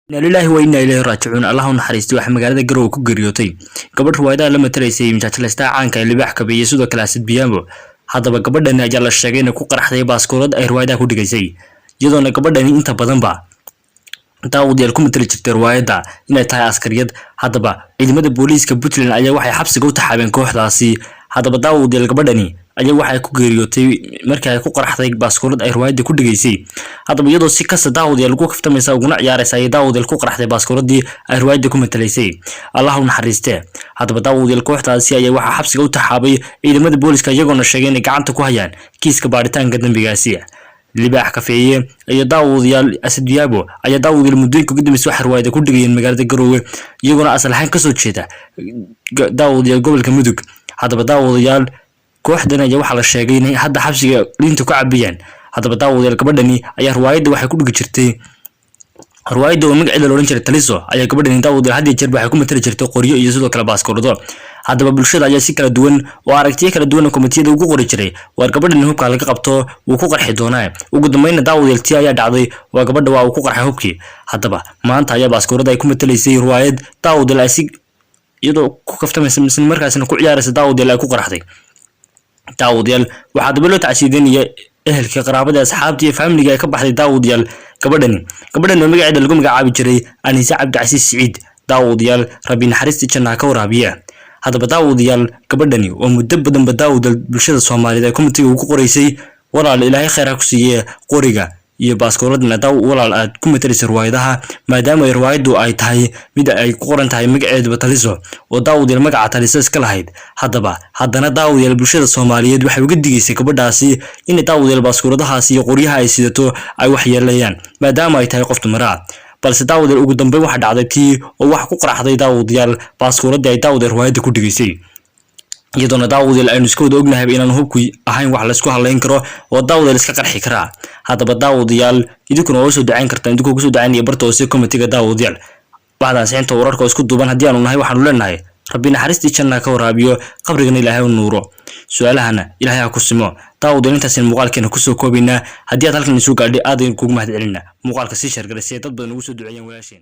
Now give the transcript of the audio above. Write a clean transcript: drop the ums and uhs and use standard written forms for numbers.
إن لله وإنا إليه راجعون الله نحرسته wax magaalada Garowe ku geeriyootay gabadh ruwaayada la matalaysay imtixaanka caanka ee Libaax Kabeeye sidoo kale Asid Biyaamo hadaba gabadhan ayaa la sheegay in ku qaraxday baaskoolad ay ruwaayada ku dhigaysay iyadoona gabadhan inta badan ba daawad ku matali jirtay ruwaayada inay tahay askariyad hadaba ciidamada booliiska Puntland ayaa waxay xabsiga u taxaabeen kooxdaasi hadaba daawad gabadhani ayaa waxay ku geeriyootay markii ay ku qaraxday baaskoolad ay ruwaayada ku dhigaysay hadaba iyadoo si kasta daawad lagu kaftamaysa uguna ciyaaraysa ay daawad ku qaraxday baaskooladii ay ruwaayada ku matalaysay allah u naxariiste hadaba daawad kooxdaasi ayaa waxa xabsiga u taxaabay ciidamada booliiska iyagoona sheegay in gacanta ku hayaan kiiska baaritaanka dambigaasi Libaax Kabeeye iyo daawadayaal Asid Biyaamo ayaa daawad muddooyinka ugu dambeysay wax ruwaayada ku dhigayeen magaalada Garowe iyagoona asal ahaan ka soo jeeda daawad gobolka Mudug hadaba daawadayaal kooxdan ayaa waxa la sheegay in hadda xabsiga liinta ku cabiyaan hadaba daawad gabadhani ayaa ruwaayada waxay ku dhigi jirtay ruwaayada oo magaceeda loo oran jiray Taliso ayaa gabadhani daawad hadii jeer waxay ku matali jirtay qoryo iyo sidoo kale baaskoolado hadaba bulshada ayaa si kala duwan oo aragtiyo kala duwan komitiyada ugu qori jiray war gabadhan hubka laga qabto uu ku qarxi doonaa ugu dambeyn daawad ayaa dhacday waa gabadha waa uu ku qarxay hubkii hadaba maanta ayaa baaskoolada ay ku matalaysay ruwaayad daawad asig iyadoo ku kaftamaysa markaasna ku ciyaaraysa daawad ay ku qarxday daawad waxa daba loo tacsiidanaya ehelka qaraabada asxaabta iyo family ay ka baxday daawad gabadhan magaceeda lagu magacaabi jiray Anisa Cabdicasiis Saciid daawad rabbi naxariista jannaha ka waraabiya hadaba daawad gabadhani oo muddo badan daawad bulshada Soomaaliyeed ay komitiga ugu qoraysay walaal Ilaahay khayr ha ku siiyo qoriga iyo baaskooladna walaal aad ku matalaysay ruwaayadaha maadaama ruwaayadu ay tahay mid ay ku qoran tahay magaceeda Taliso oo daawad magaca Taliso iska lahayd haddana daawad bulshada Soomaaliyeed waxay uga digaysay gabadhaasi in daawad baaskooladahaasi iyo qoryaha ay sidato ay wax yeelayaan maadaama ay tahay qof dumar balse daawad ugu dambeyn waxa dhacday tii oo wax ku qaraxday daawad baaskooladii ay daawad ruwaayada ku dhigaysay iyadoona daawad aynu isku wada ognahay inaan hubku ahayn wax la isku haleyn karo oo daawad iska qarxi kara hadaba daawad idinkuna oo soo ducayn kartaan idinkoo ku soo ducaynaya barta hoose komitiga daawad bacdaas inta wararka isku duuban hadii aanu nahay waxaanu leenahay rabbi naxariistii janna ka waraabiyo qabrigana Ilaahay u nuuro su'aalahana Ilaahay ha ku simo daawad intaas muuqaalkeena ku soo koobina hadii aad halkan soo gaadhay aad kugu mahad celinaa muuqaalka si share gareysay dad badan ugu soo duceeyeen walaasheen